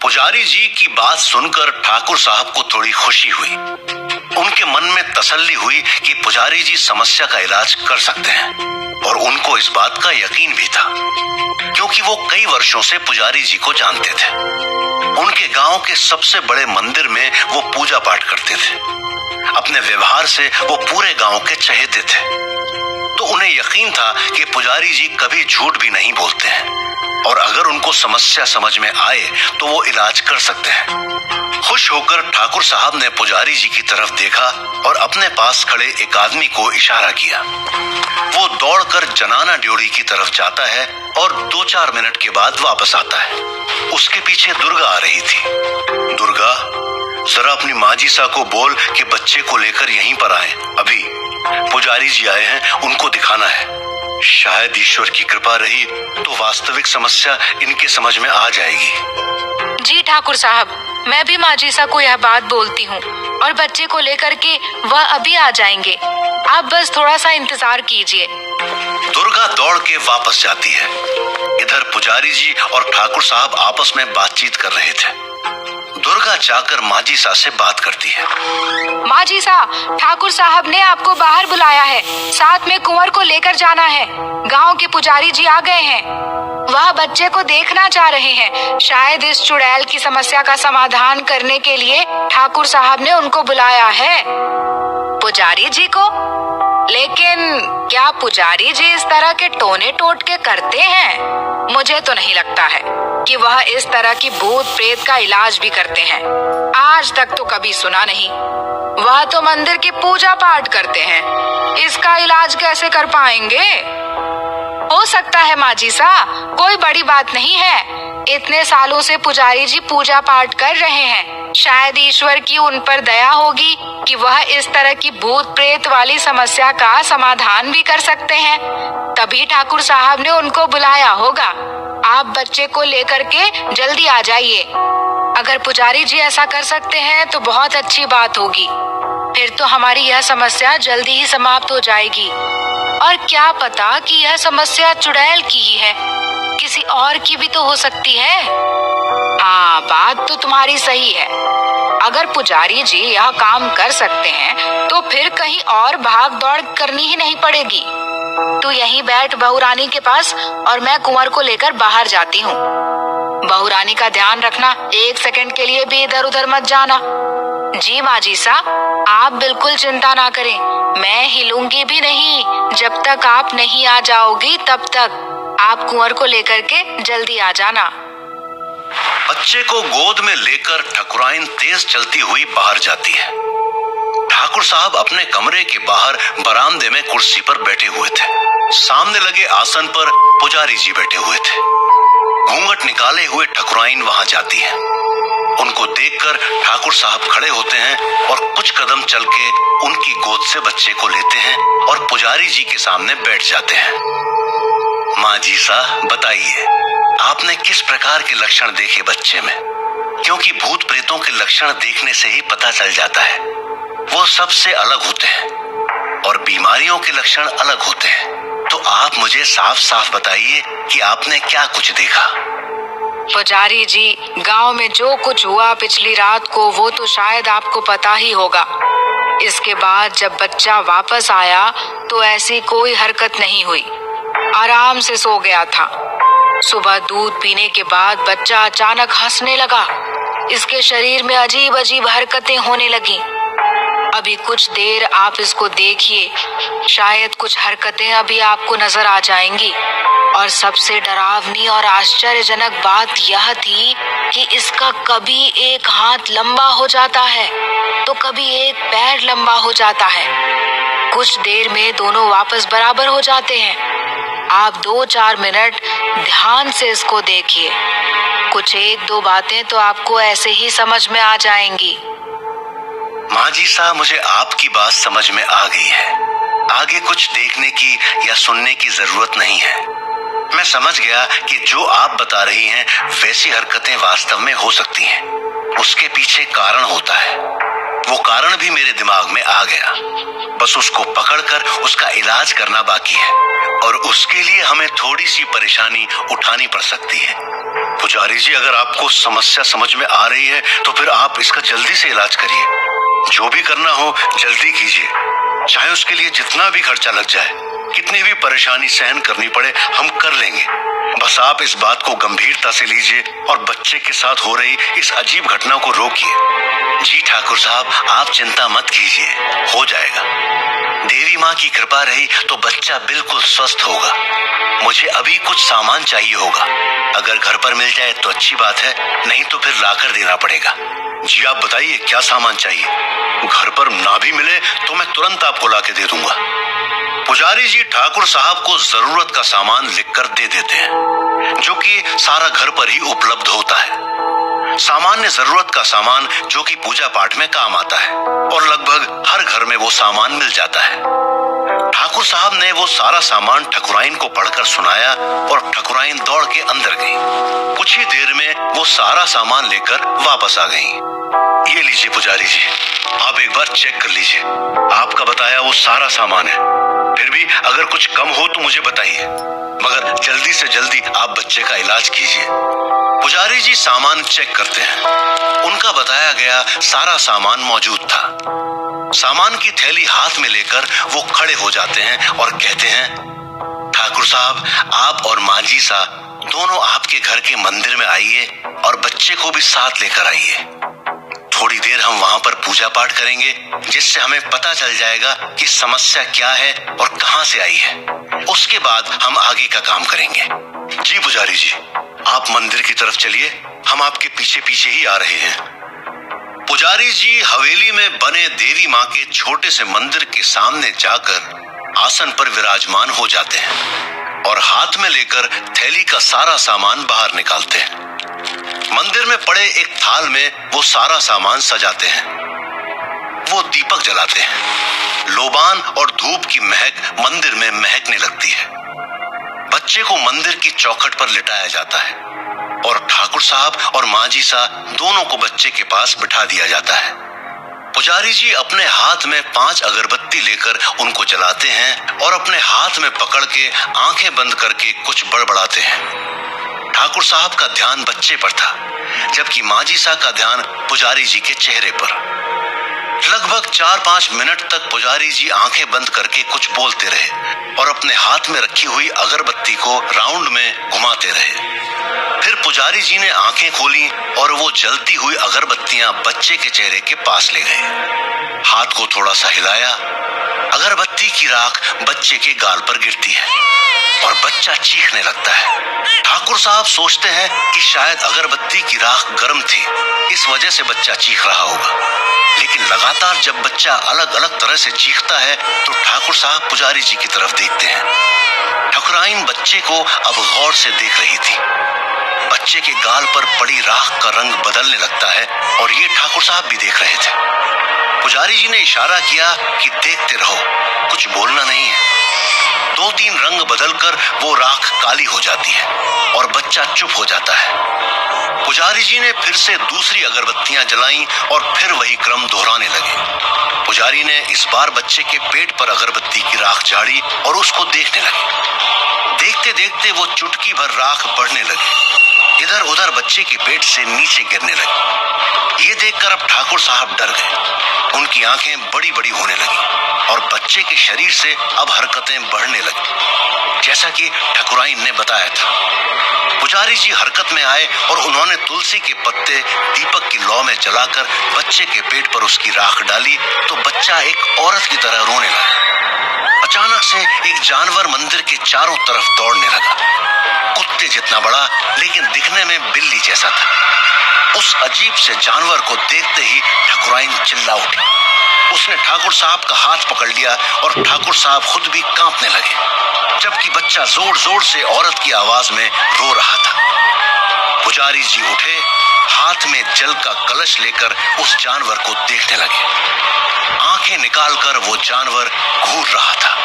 पुजारी जी की बात सुनकर ठाकुर साहब को थोड़ी खुशी हुई। उनके मन में तसल्ली हुई कि पुजारी जी समस्या का इलाज कर सकते हैं और उनको इस बात का यकीन भी था, क्योंकि वो कई वर्षों से पुजारी जी को जानते थे। उनके गांव के सबसे बड़े मंदिर में वो पूजा पाठ करते थे। अपने व्यवहार से वो पूरे गांव के चहेते थे, तो उन्हें यकीन था कि पुजारी जी कभी झूठ भी नहीं बोलते हैं और अगर उनको समस्या समझ में आए तो वो इलाज कर सकते हैं। खुश होकर ठाकुर साहब ने पुजारी जी की तरफ देखा और अपने पास खड़े एक आदमी को इशारा किया। वो दौड़कर जनाना ड्योढ़ी की तरफ जाता है और 2-4 मिनट के बाद वापस आता है। उसके पीछे दुर्गा आ रही थी। दुर्गा, जरा अपनी माँ जीसा को बोल कि बच्चे को लेकर यहीं पर आए। अभी पुजारी जी आए हैं, उनको दिखाना है। शायद ईश्वर की कृपा रही तो वास्तविक समस्या इनके समझ में आ जाएगी। जी ठाकुर साहब, मैं भी माँ जीसा को यह बात बोलती हूँ और बच्चे को लेकर के वह अभी आ जाएंगे। आप बस थोड़ा सा इंतजार कीजिए। दुर्गा दौड़ के वापस जाती है। इधर पुजारी जी और ठाकुर साहब आपस में बातचीत कर रहे थे। दुर्गा जाकर माँ जीसा से बात करती है। माँ जीसा, ठाकुर साहब ने आपको बाहर बुलाया है। साथ में कुंवर को लेकर जाना है। गांव के पुजारी जी आ गए हैं। वह बच्चे को देखना चाह रहे हैं। शायद इस चुड़ैल की समस्या का समाधान करने के लिए ठाकुर साहब ने उनको बुलाया है। पुजारी जी को? लेकिन क्या पुजारी जी इस तरह के टोने टोटके करते हैं? मुझे तो नहीं लगता है कि वह इस तरह की भूत प्रेत का इलाज भी करते हैं। आज तक तो कभी सुना नहीं। वह तो मंदिर की पूजा पाठ करते हैं, इसका इलाज कैसे कर पाएंगे? हो सकता है माँ जीसा, कोई बड़ी बात नहीं है। इतने सालों से पुजारी जी पूजा पाठ कर रहे हैं। शायद ईश्वर की उन पर दया होगी कि वह इस तरह की भूत प्रेत वाली समस्या का समाधान भी कर सकते हैं। तभी ठाकुर साहब ने उनको बुलाया होगा। आप बच्चे को लेकर के जल्दी आ जाइए। अगर पुजारी जी ऐसा कर सकते हैं तो बहुत अच्छी बात होगी। फिर तो हमारी यह समस्या जल्दी ही समाप्त हो जाएगी। और क्या पता कि यह समस्या चुड़ैल की ही है, किसी और की भी तो हो सकती है। हाँ, बात तो तुम्हारी सही है। अगर पुजारी जी यह काम कर सकते हैं तो फिर कहीं और भाग दौड़ करनी ही नहीं पड़ेगी। तू यहीं बैठ बहुरानी के पास और मैं कुंवर को लेकर बाहर जाती हूँ। बहुरानी का ध्यान रखना, 1 सेकंड के लिए भी इधर उधर मत जाना। जी माँ जीसा, आप बिल्कुल चिंता ना करें। मैं हिलूंगी भी नहीं जब तक आप नहीं आ जाओगी। तब तक आप कुंवर को लेकर के जल्दी आ जाना। बच्चे को गोद में लेकर ठकुराइन तेज चलती हुई बाहर जाती है। ठाकुर साहब अपने कमरे के बाहर बरामदे में कुर्सी पर बैठे हुए थे। सामने लगे आसन पर पुजारी जी बैठे हुए थे। घूंघट निकाले हुए ठकुराइन वहां जाती है। उनको देखकर ठाकुर साहब खड़े होते हैं और कुछ कदम चल के उनकी गोद से बच्चे को लेते हैं और पुजारी जी के सामने बैठ जाते हैं। माँ जीसा, बताइए, आपने किस प्रकार के लक्षण देखे बच्चे में? क्योंकि भूत प्रेतों के लक्षण देखने से ही पता चल जाता है। वो सबसे अलग होते हैं और बीमारियों के लक्षण अलग होते हैं। तो आप मुझे साफ साफ बताइए कि आपने क्या कुछ देखा। पुजारी जी, गांव में जो कुछ हुआ पिछली रात को वो तो शायद आपको पता ही होगा। इसके बाद जब बच्चा वापस आया तो ऐसी कोई हरकत नहीं हुई, आराम से सो गया था। सुबह दूध पीने के बाद बच्चा अचानक हंसने लगा। इसके शरीर में अजीब अजीब हरकतें होने लगी। अभी कुछ देर आप इसको देखिए, शायद कुछ हरकतें अभी आपको नजर आ जाएंगी। और सबसे डरावनी और आश्चर्यजनक बात यह थी कि इसका कभी एक हाथ लंबा हो जाता है तो कभी एक पैर लंबा हो जाता है। कुछ देर में दोनों वापस बराबर हो जाते हैं। आप 2-4 मिनट ध्यान से इसको देखिए। कुछ 1-2 बातें तो आपको ऐसे ही समझ में आ जाएंगी। माँ जीसा, मुझे आपकी बात समझ में आ गई है। आगे कुछ देखने की या सुनने की जरूरत नहीं है। मैं समझ गया कि जो आप बता रही हैं वैसी हरकतें वास्तव में हो सकती हैं। उसके पीछे कारण होता है। वो कारण भी मेरे दिमाग में आ गया। बस उसको पकड़कर उसका इलाज करना बाकी है और उसके लिए हमें थोड़ी सी परेशानी उठानी पड़ सकती है। पुजारी जी, अगर आपको समस्या समझ में आ रही है तो फिर आप इसका जल्दी से इलाज करिए। जो भी करना हो जल्दी कीजिए, चाहे उसके लिए जितना भी खर्चा लग जाए, कितनी भी परेशानी सहन करनी पड़े, हम कर लेंगे। बस आप इस बात को गंभीरता से लीजिए और बच्चे के साथ हो रही इस अजीब घटना को रोकिए। जी ठाकुर साहब, आप चिंता मत कीजिए, हो जाएगा। देवी माँ की कृपा रही तो बच्चा बिल्कुल स्वस्थ होगा। मुझे अभी कुछ सामान चाहिए होगा, अगर घर पर मिल जाए तो अच्छी बात है, नहीं तो फिर लाकर देना पड़ेगा। जी आप बताइए क्या सामान चाहिए? घर पर ना भी मिले तो मैं तुरंत आपको लाके दे दूंगा। पुजारी जी ठाकुर साहब को जरूरत का सामान लिखकर दे देते हैं, जो कि सारा घर पर ही उपलब्ध होता है। सामान्य जरूरत का सामान जो कि पूजा पाठ में काम आता है और लगभग हर घर में वो सामान मिल जाता है। ठाकुर साहब ने वो सारा सामान ठकुराइन को पढ़कर सुनाया और ठकुराइन दौड़ के अंदर गई। कुछ ही देर में वो सारा सामान लेकर वापस आ गई। ये लीजिए पुजारी जी, आप एक बार चेक कर लीजिए, आपका बताया वो सारा सामान है। फिर भी अगर कुछ कम हो तो मुझे बताइए, मगर जल्दी से जल्दी आप बच्चे का इलाज कीजिए। पुजारी जी सामान चेक करते हैं। उनका बताया गया सारा सामान मौजूद था। सामान की थैली हाथ में लेकर वो खड़े हो जाते हैं और कहते हैं, ठाकुर साहब, आप और मांझी सा दोनों आपके घर के मंदिर में आइए और बच्चे को भी साथ लेकर आइए। थोड़ी देर हम वहां पर पूजा पाठ करेंगे, जिससे हमें पता चल जाएगा कि समस्या क्या है और कहां से आई है। उसके बाद हम आगे का काम करेंगे। जी पुजारी जी, आप मंदिर की तरफ चलिए, हम आपके पीछे पीछे ही आ रहे हैं। पुजारी जी हवेली में बने देवी माँ के छोटे से मंदिर के सामने जाकर आसन पर विराजमान हो जाते हैं और हाथ में लेकर थैली का सारा सामान बाहर निकालते हैं। मंदिर में पड़े एक थाल में वो सारा सामान सजाते हैं। वो दीपक जलाते हैं। लोबान और धूप की महक मंदिर में महकने लगती है। बच्चे को मंदिर की चौखट पर लिटाया जाता है और ठाकुर साहब और मांझी सा दोनों को बच्चे के पास बिठा दिया जाता है। पुजारी जी अपने हाथ में 5 अगरबत्ती लेकर उनको जलाते हैं और अपने हाथ में पकड़ के आंखें बंद करके कुछ बड़बड़ाते हैं। ठाकुर साहब का ध्यान बच्चे पर था, जबकि मांझी सा का ध्यान पुजारी जी के चेहरे पर। लगभग 4-5 मिनट तक पुजारी जी आंखें बंद करके कुछ बोलते रहे और अपने हाथ में रखी हुई अगरबत्ती को राउंड में घुमाते रहे। फिर पुजारी जी ने आंखें खोली और वो जलती हुई अगरबत्तियां बच्चे के चेहरे के पास ले गए। हाथ को थोड़ा सा हिलाया, अगरबत्ती की राख बच्चे के गाल पर गिरती है और बच्चा चीखने लगता है। ठाकुर साहब सोचते हैं कि शायद अगरबत्ती की राख गर्म थी, इस वजह से बच्चा चीख रहा होगा। लेकिन लगातार जब बच्चा अलग अलग तरह से चीखता है तो ठाकुर साहब पुजारी जी की तरफ देखते हैं। ठकुराइन बच्चे को अब गौर से देख रही थी। बच्चे के गाल पर पड़ी राख का रंग बदलने लगता है और ये ठाकुर साहब भी देख रहे थे। पुजारी जी ने इशारा किया कि देखते रहो, कुछ बोलना नहीं है। 2-3 रंग बदलकर वो राख काली हो जाती है और बच्चा चुप हो जाता है। पुजारी जी ने फिर से दूसरी अगरबत्तियां जलाईं और फिर वही क्रम दोहराने लगे। पुजारी ने इस बार बच्चे के पेट पर अगरबत्ती की राख झाड़ी और उसको देखने लगे। देखते देखते वो चुटकी भर राख बढ़ने लगी, इधर उधर बच्चे के पेट से नीचे गिरने लगी। ये देखकर अब ठाकुर साहब डर गए। उनकी आंखें बड़ी बड़ी होने लगी और बच्चे के शरीर से अब हरकतें बढ़ने लगी, जैसा कि ठकुराइन ने बताया था। पुजारी जी हरकत में आए और उन्होंने तुलसी के पत्ते दीपक की लौ में जलाकर बच्चे के पेट पर उसकी राख डाली तो बच्चा एक औरत की तरह रोने लगा। अचानक से एक जानवर मंदिर के चारों तरफ दौड़ने लगा, कुत्ते जितना बड़ा लेकिन दिखने में बिल्ली जैसा था। उस अजीब से जानवर को देखते ही ठकुराइन चिल्ला उठी। उसने ठाकुर साहब का हाथ पकड़ लिया और ठाकुर साहब खुद भी कांपने लगे, जबकि बच्चा जोर जोर से औरत की आवाज में रो रहा था। पुजारी जी उठे, हाथ में जल का कलश लेकर उस जानवर को देखने लगे। आंखें निकालकर वो जानवर घूर रहा था।